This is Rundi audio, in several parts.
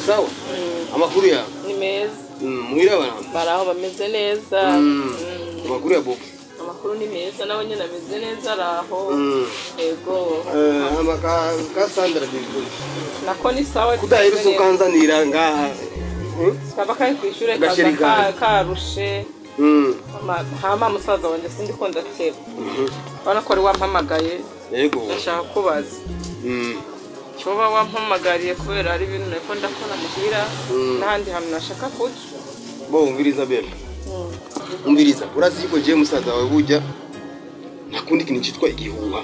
sawa amakuru ya ni meza muhira abantu baraho bameze neza amakuru ya bofu amakuru ni meza nawe nyine ameze neza araho yego amaka Sandra bivuze nako ni sawa kudaherutse ukanzanira ngaha kaba kari kwishure kaza karushe hama musaza wanje sindikunda teba bana ko ari wampamagaye yego ndashaka kubaza Choba wampamagariye kubera ari ibintu nako ndakora muhira nandi hamwe nashaka kuja bo umviriza bela umviriza urazi yuko je musaza wawe bujya nakundi kintu cyitwa igihuha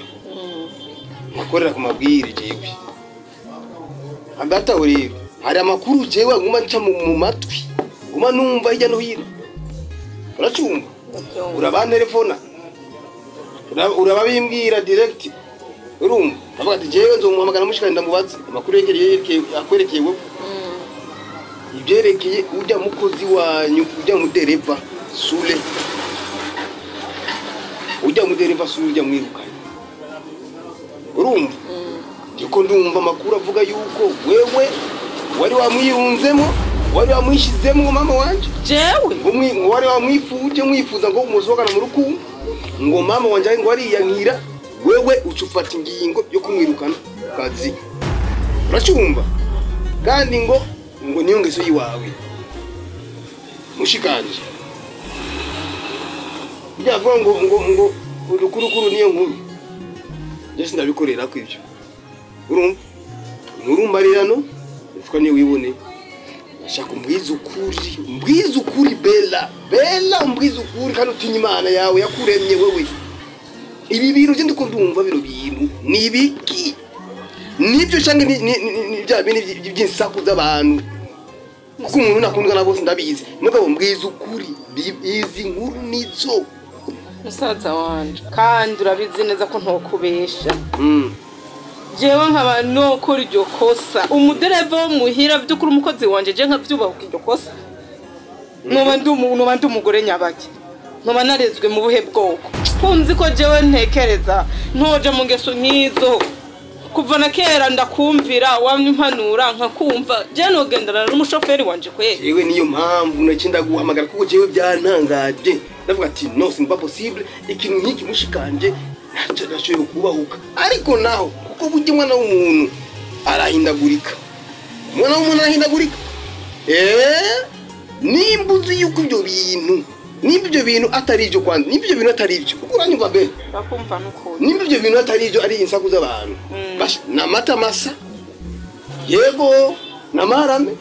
nakorera ku mabwire jewe agata uri hari amakuru jewe nguma nca mu matwi nguma numva hirya no hino uracumva urabantelefona urababimbwira direct urumva avuga ati jewe nzomuhamagara mushikana ndamubaza amakuru yerekeye akwerekeye wowe ibyerekeye ujya mukozi wanyu ujya mudereva sule ujya mwirukanye urumva ndiko ndumva amakuru avuga yuko wewe wari wamwirunzemo wari wamwishizemo mama wanje jewe wari mwifuza ngo umuzogana mu rukundo ngo mama wanje ngo ari yankira wewe ucufata ingingo yo kumwirukana kazi uracumva kandi ngo niyo ngeso yiwawe mushikanje byavuga ngo urukurukuru niyo nkuru je sindabikorera ko ivyo urumva nurumbarirano ufika ni wibone ashaka umbwiza ukuri bela umbwiza ukuri kandi utinya Imana yawe yakuremye wewe ibi bintu je ndiko ndumva biro bintu nibiki nibyo cyangwa ni bya bintu by'insaku z'abantu kuko umuntu nakundwa nabo ndabizi mugabo mbwiza ukuri izi nkuru nizo musaza wanje kandi urabizi neza ko ntokubesha jewe nkaba nokora iryo kosa umudereva wo muhira by'ukuri umukozi wanje je nkavyubahuka iryo kosa noba ndi umugore nyabaki noba narezwe mu buhe bwoko kunzi ko jewe ntekereza ntoje mu ngeso nk'izo kuva na kera ndakumvira wampanura nkakumva je nogendana n'umushoferi wanje kwe yewe niyo mpamvu nacinda guhamagara kuko jewe byantangaje ndavuga ati no simba possible ikintu nk'iki mushikanje nashoboye kubahuka ariko naho kuko bujye mwana w'umuntu arahindagurika nimbuzi yuko ibyo bintu atari ibyo kwanda nibyo bintu atari ibyo kuko uranyumva be bakumva nuko nibyo bintu atari ibyo ari insaku z'abantu bash namata masa yego namarame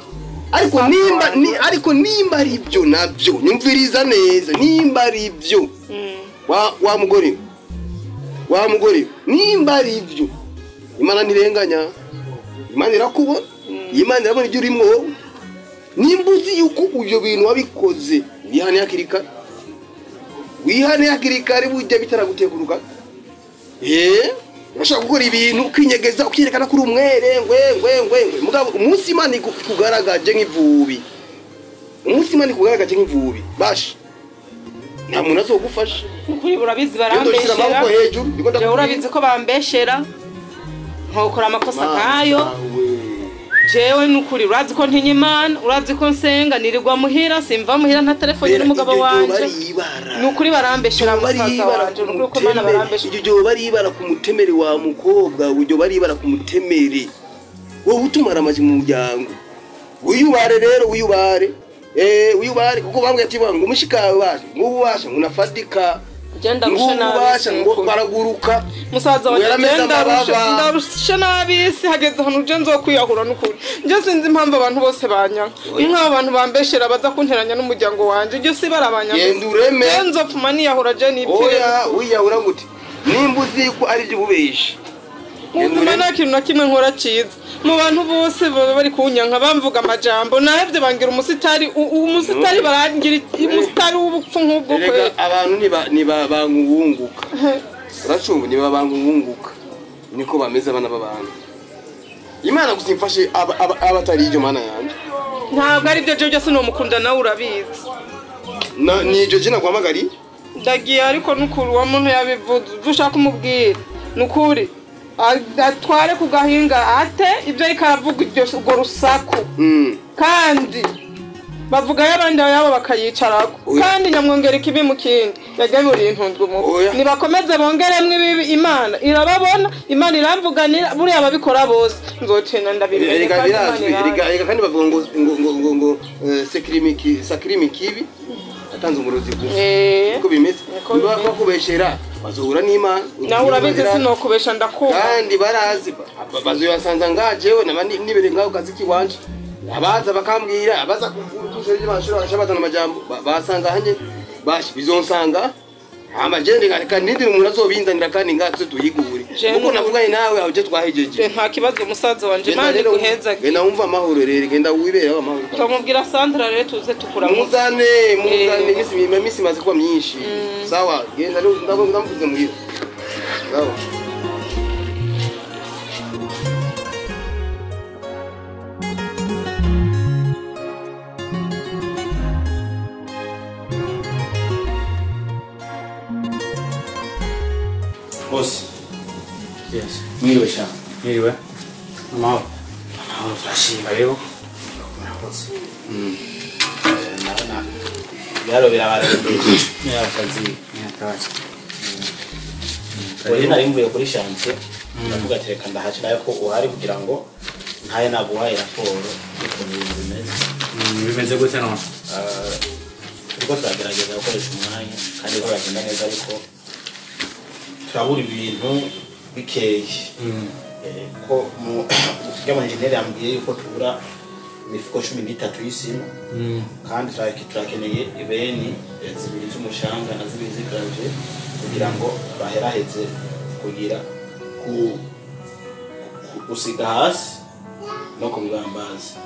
ariko nimba ari ibyo nabyo nyumviriza neza nimba ari ibyo wa mugore nimba ari ibyo Imana ntirenganya Imana irakubona Imana irabona ibyo urimo nimbuzi yuko ibyo bintu wabikoze wihane hakirikari bujya bitaraguteguruka urashaka gukora ibintu ukinyegeza ukirekana kuri umwere ngwe mugabo umunsi Imana ikugaragaje nk'ivubi bashi nta muntu azogufasha ukuri urabizi barambeshera urabizi ko bambeshera nkokora amakosa nkayo jewe nukuri urazi ko ntinya Imana urazi ko nsenga nirirwa muhira simva muhira nta telefone n'umugabo wanje nukuri barambeshera musaza wanje nukuri ko Imana barambeshera ibyo baribara ku mutemere wa mukobwa ubyo baribara ku mutemere wowe utumara amazi mu muryango wiyubare rero wiyubare kuko bambwiye ati ngo mushikawe baje ngubasha ngunafatika genda rusha ngo baraguruka musaza wanje genda rusha nabisi hageze hano je nzokwiyahura n'ukuri je sinzi impamvu abantu bose banya nk'abo bantu bambeshera baza kunteranya n'umuryango wanje je si barabanya yendureme nzopfuma niyahura je nipfire oya wiyahura gute nimbuzi ko ari byo bubesha Mutuma na kintu nakimwe nkora ciza mu bantu bose bari kunyanka bamvuga amajambo nahevye bangira umusitari barangira umusitari w'ubupfu nk'ubwo kwe abantu ni babangubunguka uracumva ni babangubunguka niko bameze abana b'abantu Imana gusimfashe abatari iryo Mana yanje ntabwo ari byo je no mukunda nawe urabizi nijo je nakwamagari ndagiye ariko nukuri wa muntu yabivuze dushaka umubwira nukuri atware ku gahinga ate ibyo ariko aravuga urwo rusaku kandi bavuga y'abandi yabo bakayicarako kandi nyamwongera ikibi mu kindi yagemuriye intundwe mu nibakomeze bongeremwe ibibi Imana irababona Imana iramvuganira buri ababikora bose nzocena ndabireka kandi bavuga ngo sakrimi kibi atanze umurozi kuko bimeze niba bakubeshera bazohura n'Imana nawe urabizi sinokubesha ndakuba kandi barazi bazoyasanza ngajewe nibere ngaho kazi kiwanje abaza bakambwira abaza kushora y'amashuri bashabazana amajambo basanga hanye bashi bizonsanga amajende kandi nindi umuntu azobindanira kandi ngatse tuyigure uko navuganye nawe aho je twahejeje nta kibazo umusaza wanje Imana iguheza genda wumva amahoro rero genda wibera amahoro tumubwira Sandra rero tuze tukura muzane imisi maze kuba myinshi sawa genda ndavuze muhira sawa Boss. Yes. Mwiriwe sha. Mwiriwe. Amahoro. Amahoro turashima rero. Murakoze. Naona yaro birabarembeje. Akazi nyakazi. Wari nari mvuye kuri chantier. Ndavuga ati reka ndahashira ko uhari kugira ngo ntaye naguhaye raporo y'ukuntu ibintu bimeze. Bimeze gute none? Turiko turagerageza gukoresha umwanya kandi ko bagenda neza ariko turabura ibintu bikeye ko mu engineer yambwiye yuko tubura imifuko 13 y'isima kandi turakeneye ibeni zibiri z'umushanga na zibiri z'igravye kugira ngo baheraheze kugira gusiga hasi no kubibambaza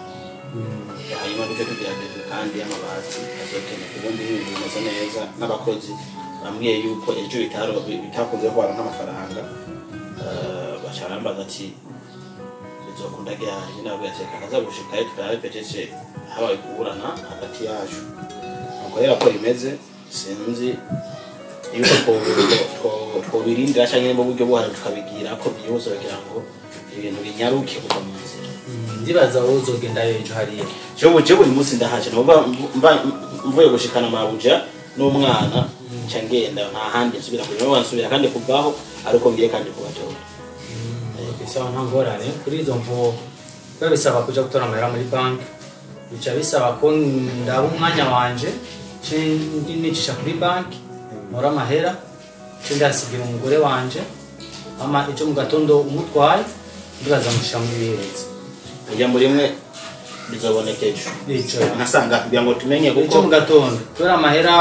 hanyuma duce tugerageza kandi amabati azokeneye ubundi ibintu bimeze neza n'abakozi bambwiye yuko ejo bitakunze ko baronka amafaranga bacarambaza ati bizokunda ryari nabo yashaka kaza gushikayo turabepetece habaye kuburana hagati yacu nuko rero ko rimeze sinzi yuko twobirindira cyangwa mu buryo buhari tukabigira ko byihuse kugira ngo ibintu binyaruke kuva mu nzira ndibaza wowe uzogenda ejo hariya je buri munsi ndahaje mvuye gushikana amabuja n'umwana cyangenda nta handi nsubira kuri no wansubira kandi kuvaho ariko ngiye kandi kubatora bisaba nta ngorane kuri izo mvo babisaba kuja gutora amahera muri banki bica bisaba ko ndaba umwanya wanje nicisha kuri banki nkora amahera ndasigira umugore wanje ama icyo mu gatondo umutwaye ndibaza mushira muri biretse ujya muri mwe bizoboneka ejo nasanga kugira ngo tumenye kuko icyo mu gatondo tora amahera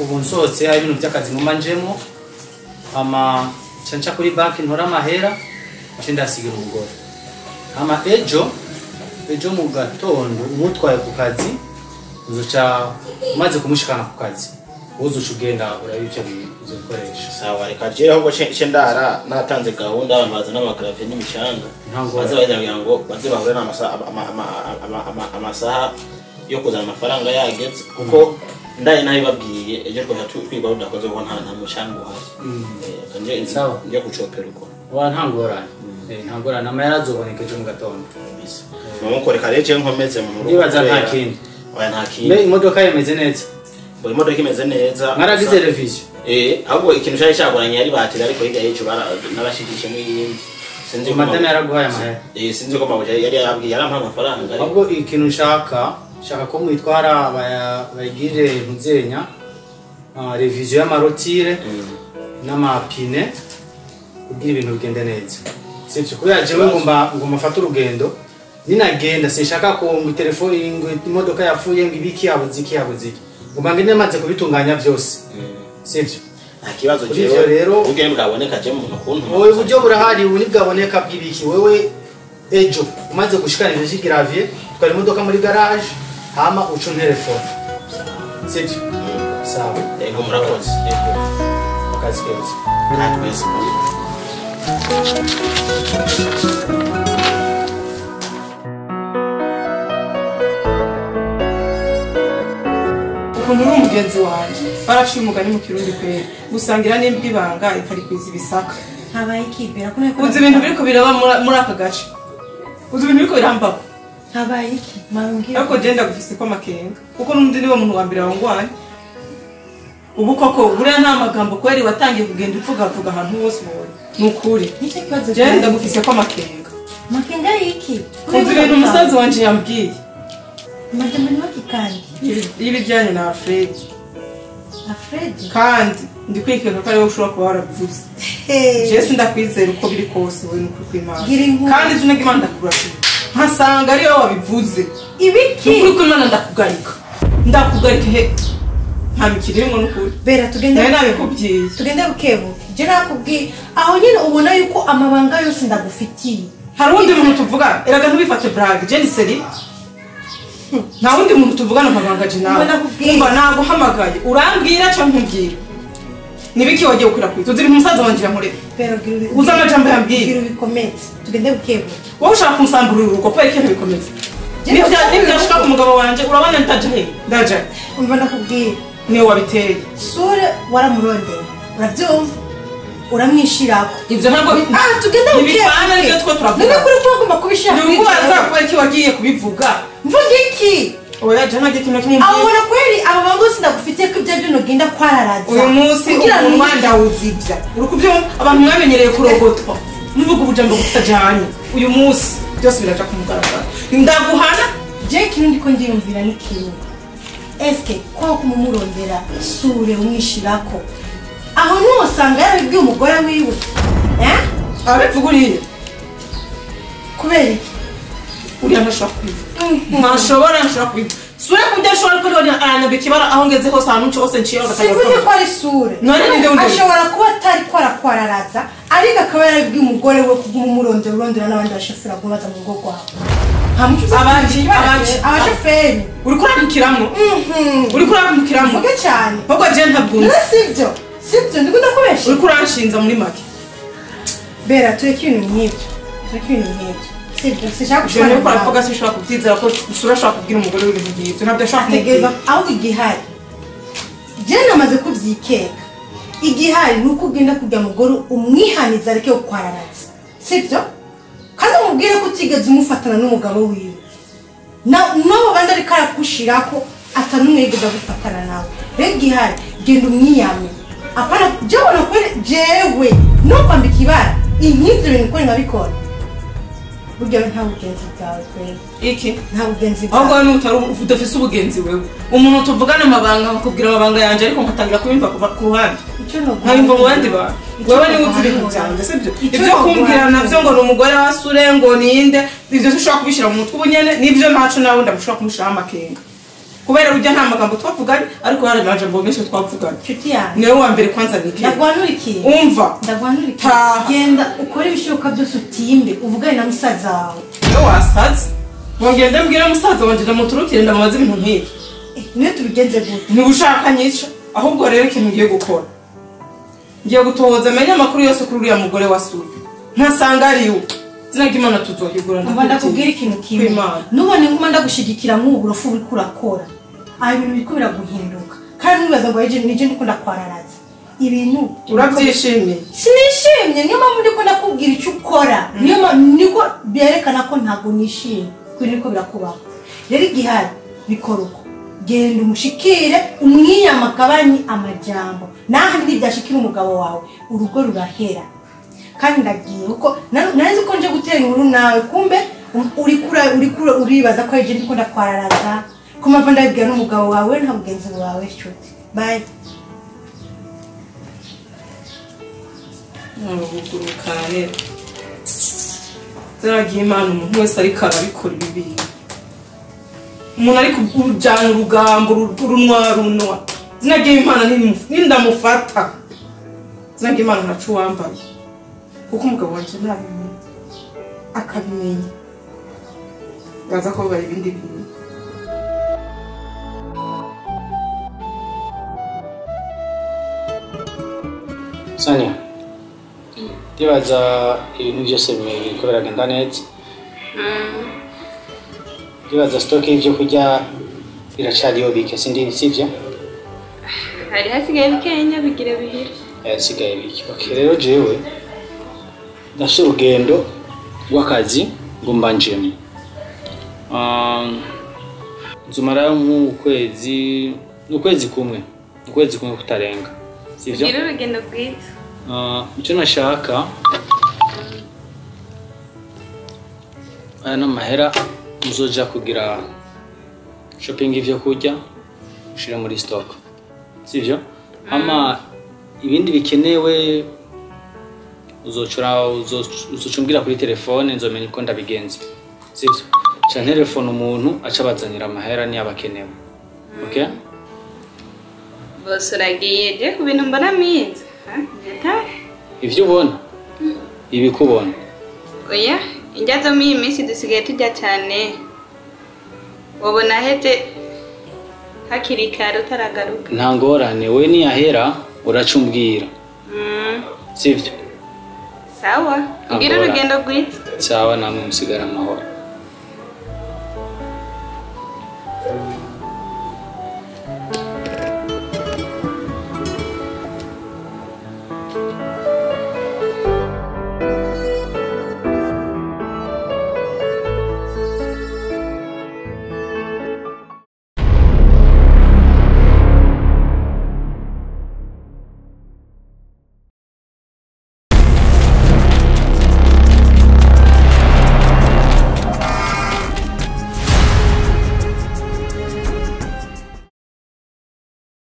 ubu nsotse hari ibintu by'akazi ngoma njemo ama canca kuri banki ntora amahera ndasigira umugore ama ejo mu gatondo umutwaye ku kazi uzoca umaze kumushikana ku kazi uzuca ugenda urabivyo bizokoresha sawa reka jere ahubwo ndara natanze gahunda abantu bazana amagrave n'imicanga baze kugira ngo baze bahure amasaha yo kuzana amafaranga yageze kuko ndaye nayo babwiye ejo twigwa rudakoze ko nta mucanga uhari nje kucopera uko wa ntangorane ntangorane amahera azoboneka ejo mu gatondo mukoreka rero nkomeze mu rugo nibaza nta kindi oya nta kindi imodoka yemeze neza imodoka imeze neza mwaragize revision ahubwo ikintu cyari cyagoranye yari batira ariko hirya y'icyo narashikishe mu yindi sinzi ko madame yaraguhaye amahera sinzi ko mabuja yari yabwiye yarampa amafaranga ahubwo ikintu shaka ko mwitwara bayigire ntuzenya revision y'amarotire n'amapine kugira ibintu bigende neza sivyo kubera jewe ngomba mfata urugendo ninagenda sinshaka ko ngo telefone imodoka yafuye ngo ibiki yabuze ngomba ngende maze kubitunganya byose sivyo nta kibazo jewe rero ugende bwaboneka je mu kuntu wowe buryo burahari ubu nibwaboneka bwibiki wewe ejo umaze gushikana ibyo gravier twari imodoka muri garage hama uco telefone sivyo sawa ego murakoze akazi keza kandi mwese ukuntu uri umugenzi wanjye baraciye umugani mu kirundi kwera gusangira n'imbwa ibanga ikarikwiza ibisaka habaye ikibera ko nako uzi ibintu biriko biraba muri aka gace uzi ibintu biriko birambako habaye iki marungi ariko je ndagufise ko amakenga kuko n'undi niwe muntu wa mbere wangwanye ubu koko buriya nta magambo kweri watangiye kugenda upfugavuga ahantu hose ubonye ni ukuri nicyo kibazo je ndagufise ko amakenga makenga yiki uzi ibintu umusazi wanje yambwiye majambo ni wakikandi y'ibijyanye na Alfred kandi ndi kwikeka ko ariwe ushobora kuba warabivuze je sindakwizera uko biri kose wowe n'ukuri kw'Imana kandi izina ry'Imana ndakurashira nkasanga ariwe wabivuze ibiki n'ukuri kw'Imana ndakugarika he nta mikirimo n'ukuri bera tugende bukebuke je nakubwiye aho nyine ubona yuko amabanga yose ndagufitiye hari undi muntu tuvugana eraga ntubifate brag je ni seri nta wundi muntu tuvugana amabanga je nawe umva naguhamagaye urambwira cyangwa nkumbwira nibiki wagiye ukwirakwiza uzira umusaza wanje yamurebe uza amajambo yambwira bikometse tugende bukebuke wowe ushaka kunsamburira urugo kubera ikintu bikometse nibyashika ku mugabo wanje urabona ntaje he ndaje umva nakubwiye niwe wabiteye sure waramurondera urabyumva uramwishirako ivyo ntabwo tugende bibana n'ibyo two turavuga none kuri tugomba kubishaka nikubaza kubera iki wagiye kubivuga mvuga iki oya jana gikintu kimwe abo bona kweli abo bango sindagufitiye ko ibyo bino genda kwararaza uyu munsi umwanda uzibya urukubyo abantu mwamenyereye kurogotwa nuvuga ubujambo butajanye uyu munsi byose biraja kumugaragara ndaguhana je kintu ndiko ndiyumvira ni kintu eske kwa kumumurondera sure umwishirako aho nusanga yarabibwiye umugore wiwe abivuguriye kubera iki uriya ntashobora kubivuga ntashobora kubivuga sure kubyo ashobora kubona aranyabika ikibara aho ngeze hose ahantu hose nciye sivuze ko ari sure ashobora kuba atari kwararaza ariko akaba yarabibwiye umugore we kugumumurondera urondera n'abandi bashoferi baza mu rugo rwawe abashoferi uri kurambukiramo vuga cyane ahubwo je ntabwunze sibyo ndikunda kubesha uri kuranshinza muri make bera tureke ibintu nk'ibyo sibyo sishaka gushobora gukora kuvuga sishobora kubyizera ko usura ashobora kubwira umugore w'ibintu nk'ibyo ntabyo ashobora kumubwira ahubwo igihari je namaze kubyikeka igihari ni uko ugenda kujya mugore umwihaniza areke kwararaza sibyo kandi umubwire ko utigeze umufatana n'umugabo wiwe n'abo bandi ariko arakushirako atanumwigeza gufatana nawe rero igihari genda umwiyame apana jabona kwere jewe no kwambika ibara inkivyo bintu ko nkabikora burya nta bugenzi bwawe kwere iki nta bugenzi bwawe ahubwo ni utari udafise ubugenzi wewe umuntu tuvugana amabanga bakubwira amabanga yanje ariko nkatangira kubimva kuva ku ruhande nkabimva mu bandi bantu wewe niwe uzi ibintu byanjye sibyo ibyo kumbwira navyo ngo ni umugore wa sure ngo ninde ivyo ushobora kubishira mu mutwe ubunyene nivyo ntaco nawe ndamushobora kumushira amakenga kubera urya nta magambo twavuganye ariko hari amajambo menshi twavuganye nshuti yanjye niwe wa mbere kwanza nike ndagwanurikiye umva ndagwanurikiye genda ukore ibishoboka byose utimbe uvugane na musaza wawe niwe wasaze wongende mbwira musaza wanje ndamuturukire ndamubaza ibintu nk'ibi niwe tubigenze gute ntibushaka nyica ahubwo rero ikintu ngiye gukora ngiye gutohoza menye amakuru yose kuri uriya mugore wa sura ntasanga ariwe izina ry'Imana tuzohigura ndakubwira ikintu kimwe nubone nguma ndagushigikira nk'uburofu uri kurakora aho ibintu biriko biraguhinduka kandi nibaza ngo eje nije ndiko ndakwararaza ibintu urabyishimiye sinishimye niyo mpamvu ndiko ndakubwira icyo ukora niyo niko byerekana ko ntabwo nishimye kuri niko birakubaho rero igihari bikora uko genda umushikire umwiyamagabanye amajambo naho ntibyashikira umugabo wawe urugo rurahera kandi ndagiye uko nanze ko nje gutera inkuru nawe kumbe uribaza ko eje ndiko ndakwararaza ko mpamvu ndabibwira n'umugabo wawe nta bugenzi bwawe nshuti bye ntabugurukane zaragiye Imana umuntu wese ariko arabikora ibi bintu umuntu ari kujyana urugambo runwa izina ry'Imana nindamufata izina ry'Imana ntacu wambaye kuko umugabo wanjye ntabimenya akabimenya baza ko bari ibindi bintu Sanya ndibaza ibintu byose biriko biragenda neza ndibaza stock y'ibyo kurya biracariyo bike sivyo hari hasigaye bikenya bigira bihira hasigaye bike okay rero jewe ndafite urugendo rw'akazi ngo mbanjemo nzumarayo ukwezi kumwe kutarenga sivyo gira urugendo bwiza icyo nashaka aya n'amahera muzoja kugira shopping ivyo kurya ushira muri stock sivyo ama ibindi bikenewe uzocumbwira kuri telefone nzomenya uko ndabigenza sivyo cha telefone umuntu acabazanira amahera ni abakenewe okay bose uragiye je ku bintu mbona mizi ivyo ubona ibikubona oya injazo miyi minsi dusigaye tujya cyane wabona hete hakiri kare utaragaruka nta ngorane we niyahera uracumbwira sivyo sawa ugira urugendo rwiza sawa namwe musigara amahoro